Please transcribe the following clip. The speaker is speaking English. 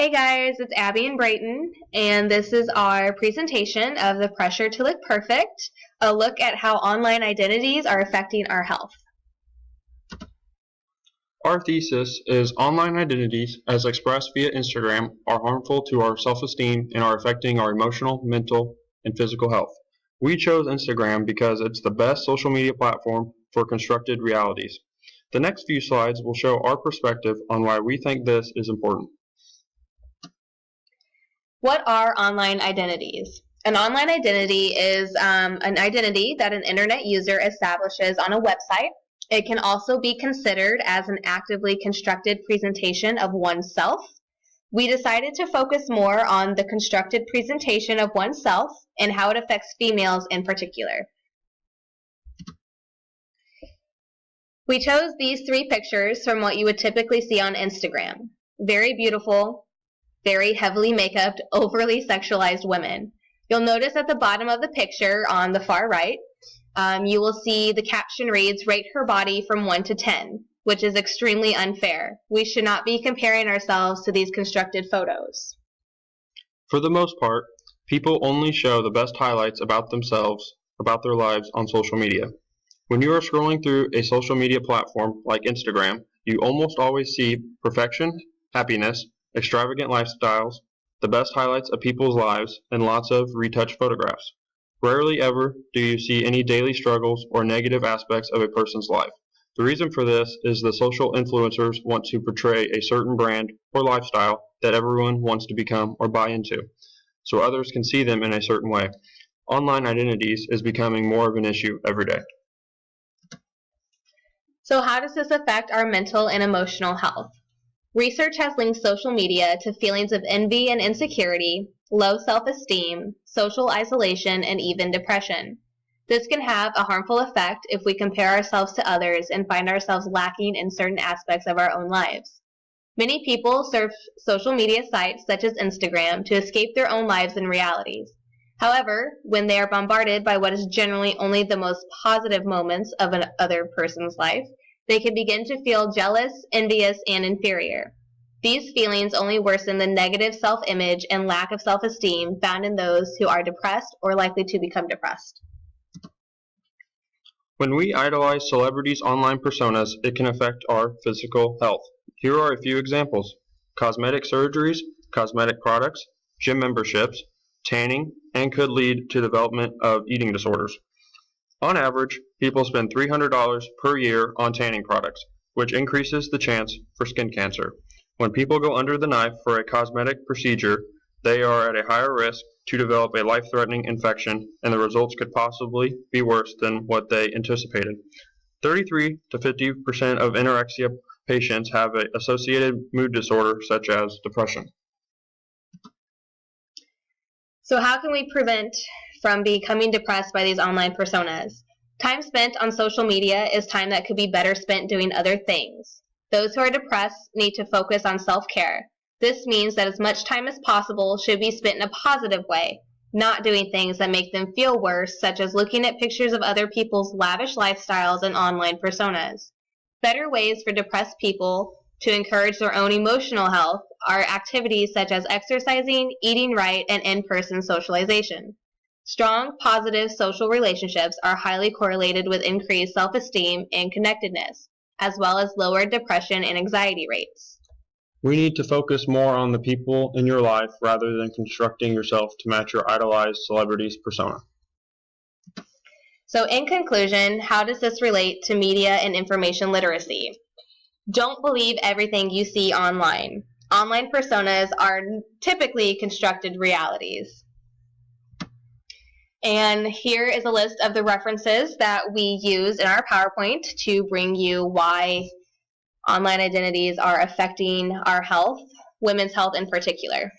Hey guys, it's Abby and Brayton, and this is our presentation of The Pressure to Look Perfect, a look at how online identities are affecting our health. Our thesis is online identities, as expressed via Instagram, are harmful to our self-esteem and are affecting our emotional, mental, and physical health. We chose Instagram because it's the best social media platform for constructed realities. The next few slides will show our perspective on why we think this is important. What are online identities? An online identity is an identity that an internet user establishes on a website. It can also be considered as an actively constructed presentation of oneself. We decided to focus more on the constructed presentation of oneself and how it affects females in particular. We chose these three pictures from what you would typically see on Instagram. Very beautiful, very heavily make-upped, overly sexualized women. You'll notice at the bottom of the picture on the far right, you will see the caption reads, "Rate her body from 1 to 10, which is extremely unfair. We should not be comparing ourselves to these constructed photos. For the most part, people only show the best highlights about themselves, about their lives on social media. When you are scrolling through a social media platform like Instagram, you almost always see perfection, happiness, extravagant lifestyles, the best highlights of people's lives, and lots of retouched photographs. Rarely ever do you see any daily struggles or negative aspects of a person's life. The reason for this is the social influencers want to portray a certain brand or lifestyle that everyone wants to become or buy into, so others can see them in a certain way. Online identities is becoming more of an issue every day. So how does this affect our mental and emotional health? Research has linked social media to feelings of envy and insecurity, low self-esteem, social isolation, and even depression. This can have a harmful effect if we compare ourselves to others and find ourselves lacking in certain aspects of our own lives. Many people surf social media sites such as Instagram to escape their own lives and realities. However, when they are bombarded by what is generally only the most positive moments of another person's life, they can begin to feel jealous, envious, and inferior. These feelings only worsen the negative self-image and lack of self-esteem found in those who are depressed or likely to become depressed. When we idolize celebrities' online personas, it can affect our physical health. Here are a few examples: cosmetic surgeries, cosmetic products, gym memberships, tanning, and could lead to development of eating disorders. On average, people spend $300 per year on tanning products, which increases the chance for skin cancer. When people go under the knife for a cosmetic procedure, they are at a higher risk to develop a life-threatening infection, and the results could possibly be worse than what they anticipated. 33 to 50% of anorexia patients have an associated mood disorder such as depression. So how can we prevent from becoming depressed by these online personas? Time spent on social media is time that could be better spent doing other things. Those who are depressed need to focus on self-care. This means that as much time as possible should be spent in a positive way, not doing things that make them feel worse, such as looking at pictures of other people's lavish lifestyles and online personas. Better ways for depressed people to encourage their own emotional health are activities such as exercising, eating right, and in-person socialization. Strong, positive social relationships are highly correlated with increased self-esteem and connectedness, as well as lowered depression and anxiety rates. We need to focus more on the people in your life rather than constructing yourself to match your idolized celebrity's persona. So in conclusion, how does this relate to media and information literacy? Don't believe everything you see online. Online personas are typically constructed realities. And here is a list of the references that we use in our PowerPoint to bring you why online identities are affecting our health, women's health in particular.